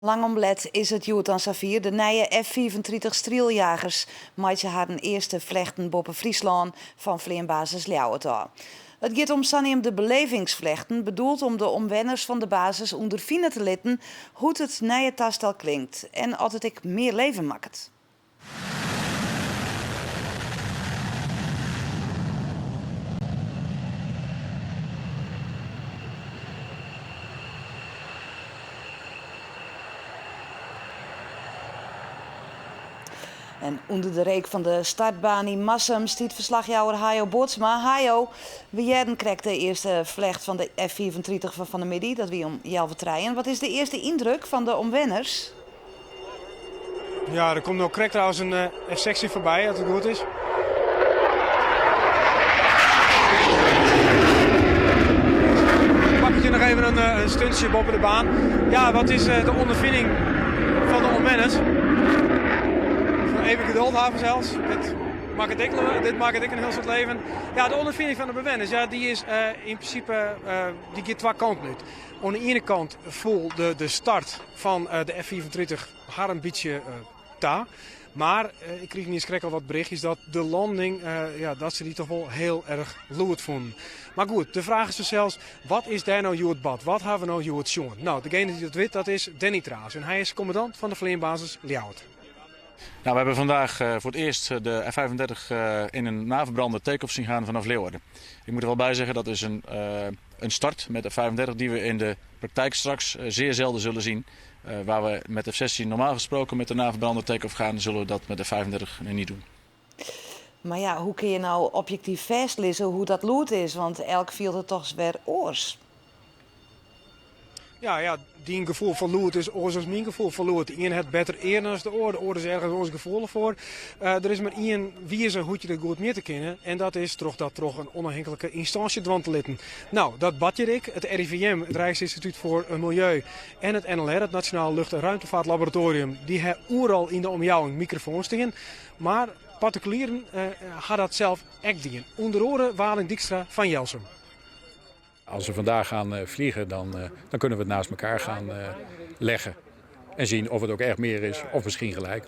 Langomlet is het Joet aan Safir, de nieuwe F-35 strieljagers. Maatje haar een eerste vlechten boven Friesland van vleerbasis Ljouwertaal. Het gaat om Sannium de belevingsvlechten, bedoeld om de omwenners van de basis ondervinden te litten hoe het nieuwe tastel klinkt en altijd ik meer leven maakt. En onder de reek van de startbaan in Massum stiet verslagjouwer Hajo Boortsma. Hajo, we jaren kreeg de eerste vlecht van de F-35 van de Midi, dat wie om Jelvertreien. Wat is de eerste indruk van de omwenners? Ja, er komt nog correct trouwens een F-sectie voorbij, als het goed is. Pak je nog even een stuntje boven de baan. Ja, wat is de ondervinding van de omwenners? Even geduld hebben zelfs. Dit maakt het ik een heel soort leven. Ja, de ondervinding van de bewoners, ja, die is in principe die gaat twee kanten uit. Aan de ene kant voel de start van de F-35 haar een beetje ta. Maar ik kreeg niet schrik al wat berichtjes dat de landing, dat ze die toch wel heel erg loerd vonden. Maar goed, de vraag is dus zelfs, wat is daar nou Joet Bad? Wat hebben we nou Joet Sjongen? Nou, degene die dat weet, dat is Danny Traas. En hij is commandant van de vleerbasis Ljouwert. Nou, we hebben vandaag voor het eerst de F-35 in een naverbrande take-off zien gaan vanaf Leeuwarden. Ik moet er wel bij zeggen, dat is een start met de F-35 die we in de praktijk straks zeer zelden zullen zien. Waar we met de F-16 normaal gesproken met de naverbrande take-off gaan, zullen we dat met de F-35 niet doen. Maar ja, hoe kun je nou objectief vastlezen hoe dat lood is? Want elk viel er toch weer oors. Ja, die een gevoel van lood is oorzaaks mijn gevoel van lood. De een het beter eer dan de oor. De oor is ergens ons gevoel voor. Er is maar één wijze hoe je dat goed meer te kennen. En dat is toch een onafhankelijke instantie dwan te litten. Nou, dat badje ik. Het RIVM, het Rijksinstituut voor Milieu. En het NLR, het Nationaal Lucht- en Ruimtevaartlaboratorium. Die hebben overal in de omjouwing microfoons tegen. Maar particulieren gaan dat zelf echt dingen. Onder andere Waling Dijkstra van Jelsum. Als we vandaag gaan vliegen, dan kunnen we het naast elkaar gaan leggen. En zien of het ook echt meer is of misschien gelijk.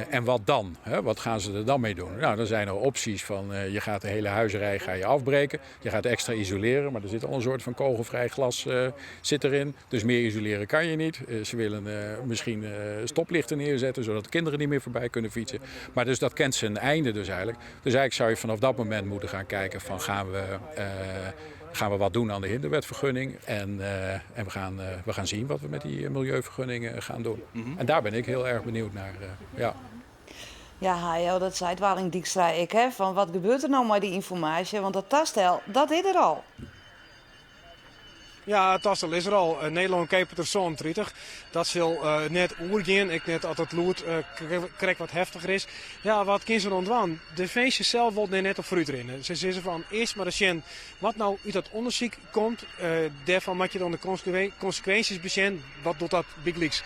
En wat dan? Hè? Wat gaan ze er dan mee doen? Nou, dan zijn er opties van je gaat de hele huizenrij afbreken. Je gaat extra isoleren, maar er zit al een soort van kogelvrij glas zit erin. Dus meer isoleren kan je niet. Ze willen misschien stoplichten neerzetten, zodat de kinderen niet meer voorbij kunnen fietsen. Maar dus dat kent zijn einde dus eigenlijk. Dus eigenlijk zou je vanaf dat moment moeten gaan kijken van gaan we wat doen aan de hinderwetvergunning en we gaan zien wat we met die milieuvergunningen gaan doen. En daar ben ik heel erg benieuwd naar. Ja, Hajo, dat zei het Waling Dijkstra ik, hè? Van wat gebeurt er nou met die informatie? Want dat tastel, dat is er al. Ja, het tastel is er al. Nederland Capital Zone 30. Dat zal net oergaan. Ik net als het lood krijg wat heftiger is. Ja, wat kunnen ze dan doen? De feestjes zelf wilden net op fruit rennen. Ze zeggen van eerst maar eens wat nou uit dat onderzoek komt. Daarvan moet je dan de consequenties bezien. Wat doet dat Big Leaks?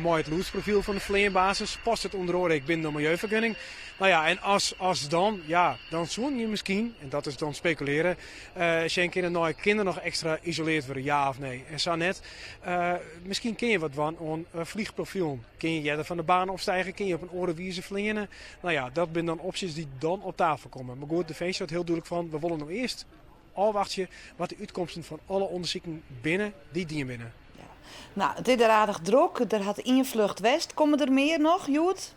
Mooi het loodsprofiel van de vleerbasis. Past het onder oren binnen de milieuvergunning? Nou ja, en als dan, ja, dan zoen je misschien, en dat is dan speculeren, zijn kinderen nog extra isoleerd worden, ja of nee. En zo net, misschien ken je wat van een vliegprofiel. Kun je er van de baan opstijgen, kun je op een orenwieze vliegen. Nou ja, dat zijn dan opties die dan op tafel komen. Maar goed, de feest staat heel duidelijk van, we willen nog eerst afwachten wat de uitkomsten van alle onderzoeken binnen, die dienen binnen. Ja. Nou, het is er aardig druk, er had één vlucht west. Komen er meer nog, Joet?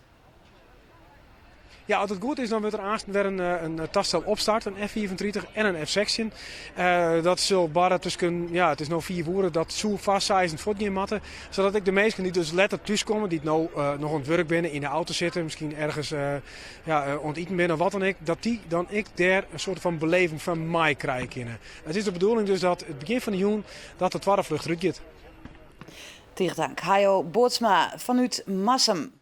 Ja, als het goed is, dan wordt er aanstaan weer een taststel opstart, een F-34 en een F-16. Dat zal barren tussen, ja, het is nu 4 woorden, dat zo vast zijn voor die matten. Zodat ik de meesten die dus letter thuiskomen, die nou nog aan het werk binnen, in de auto zitten, misschien ergens aan het eten binnen, wat dan ik, dat die dan ik daar een soort van beleving van mij krijgen. Het is de bedoeling dus dat het begin van de juni, dat de 12 vlucht uitgaat. Tegen dank. Hajo Boortsma vanuit Massum.